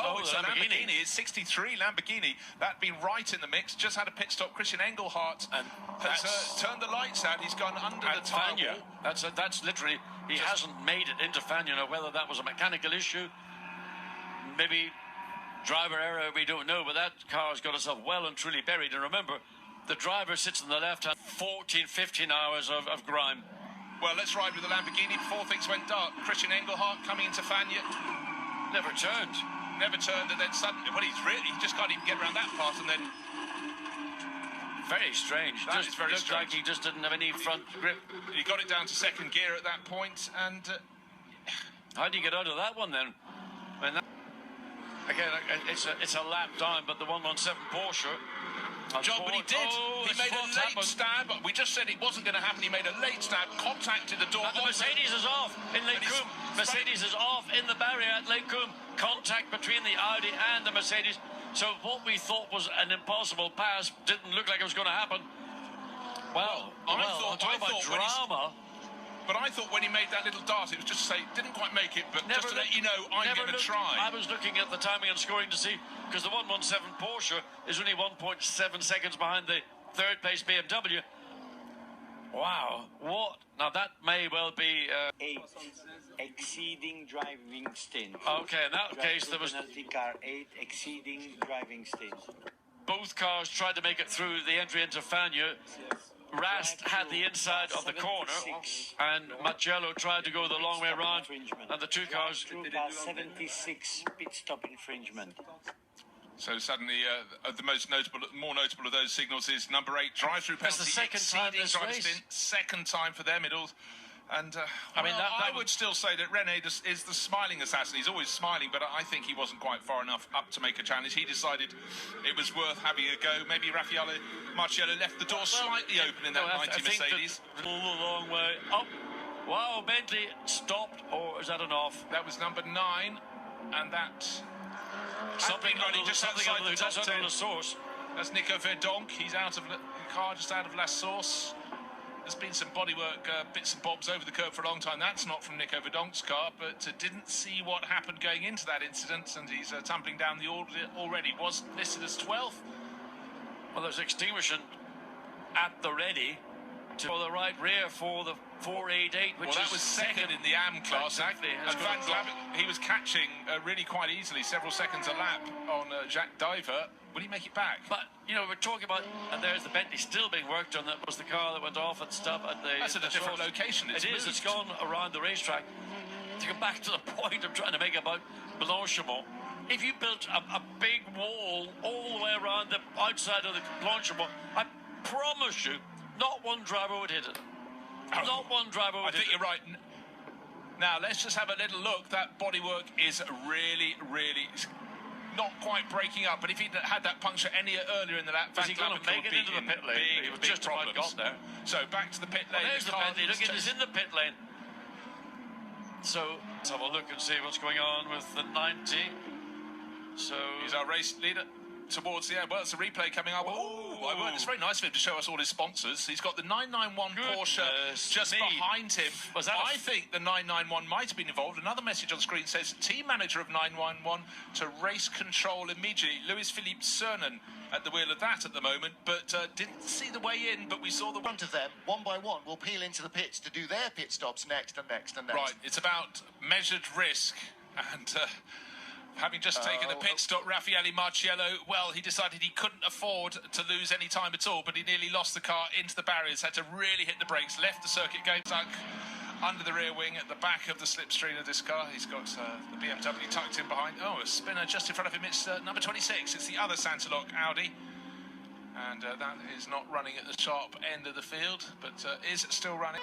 Oh, it's a Lamborghini. It's 63 Lamborghini. That'd been right in the mix. Just had a pit stop. Christian Engelhardt has turned the lights out. He's gone under the tire. That's literally, he hasn't made it into Fagnes. Now, whether that was a mechanical issue, maybe driver error, we don't know, but that car's got itself well and truly buried. And remember, the driver sits on the left hand, 14, 15 hours of grime. Well, let's ride with the Lamborghini before things went dark. Christian Engelhardt coming into Fagnes. Never turned, and then suddenly, well, he just can't even get around that part, and then... Very strange. That is very looked strange. like he just didn't have any front grip. He got it down to second gear at that point, and... How do you get out of that one, then? Again, it's a lap down, but the 117 Porsche... John, but he did. He made a late stab. We just said it wasn't going to happen. He made a late stab, contacted the door. The Mercedes is off in Lake Coombe. Mercedes is off in the barrier at Lake Coombe. Contact between the Audi and the Mercedes. So what we thought was an impossible pass didn't look like it was going to happen. Well, I thought drama. But I thought when he made that little dart, it was just to say, didn't quite make it, but just to let you know, I'm going to try. I was looking at the timing and scoring to see, because the 117 Porsche is only 1.7 seconds behind the third place BMW. Wow, what? Now that may well be... exceeding driving stint. Okay, in that case, there was... Penalty car 8, exceeding driving stint. Both cars tried to make it through the entry into Fagnes. Rast had the inside of the corner, and Marcello tried to go the long way around, and the two cars... 76 pit stop infringement. So suddenly, the more notable of those signals is number 8 drive-through penalty. That's the second time this race. Second time for them. I would still say that René is the smiling assassin. He's always smiling, but I think he wasn't quite far enough up to make a challenge. He decided it was worth having a go. Maybe Marcello left the door slightly open in that 90 Mercedes. A long way up. Wow, Bentley stopped, or is that an off? That was number 9, and that... Something running just outside the top 10. The source. That's Nico Verdonk. He's out of the car, just out of La Source. There's been some bodywork bits and bobs over the curb for a long time. That's not from Nico Verdonk's car, but didn't see what happened going into that incident, and he's tumbling down the order already. Was listed as 12th. Well, there's extinguishing at the ready for the right rear for the 488, which that was second in the AM class. Exactly. And Van Glavik, he was catching really quite easily, several seconds a lap on Jacques Diver. Will he make it back? But, you know, we're talking about, and there's the Bentley still being worked on. That was the car that went off and stuff at the... That's at a different location. It's gone around the racetrack. To go back to the point I'm trying to make about Blanchimont, if you built a big wall all the way around the outside of the Blanchimont, I promise you, not one driver would hit it. Not one driver would hit it. I think you're right. Now, let's just have a little look. That bodywork is really, really not quite breaking up. But if he'd had that puncture any earlier in the lap, was he going to make it into the pit lane? He was just about got there. So back to the pit lane. There's the Bentley. Look, it is in the pit lane. So let's have a look and see what's going on with the 90. So he's our race leader towards the end. Well, it's a replay coming up. It's very nice of him to show us all his sponsors. He's got the 991 Porsche just behind him. I think the 991 might have been involved. Another message on screen says, team manager of 911 to race control immediately. Louis-Philippe Cernan at the wheel of that at the moment, but didn't see the way in, but we saw the front of them, one by one, will peel into the pits to do their pit stops next and next and next. Right, it's about measured risk, and having just taken a pit stop, Raffaele Marciello, well, he decided he couldn't afford to lose any time at all, but he nearly lost the car into the barriers, had to really hit the brakes, left the circuit going stuck under the rear wing at the back of the slipstream of this car. He's got the BMW tucked in behind. Oh, a spinner just in front of him. It's number 26. It's the other Santalok Audi. And that is not running at the sharp end of the field, but is still running.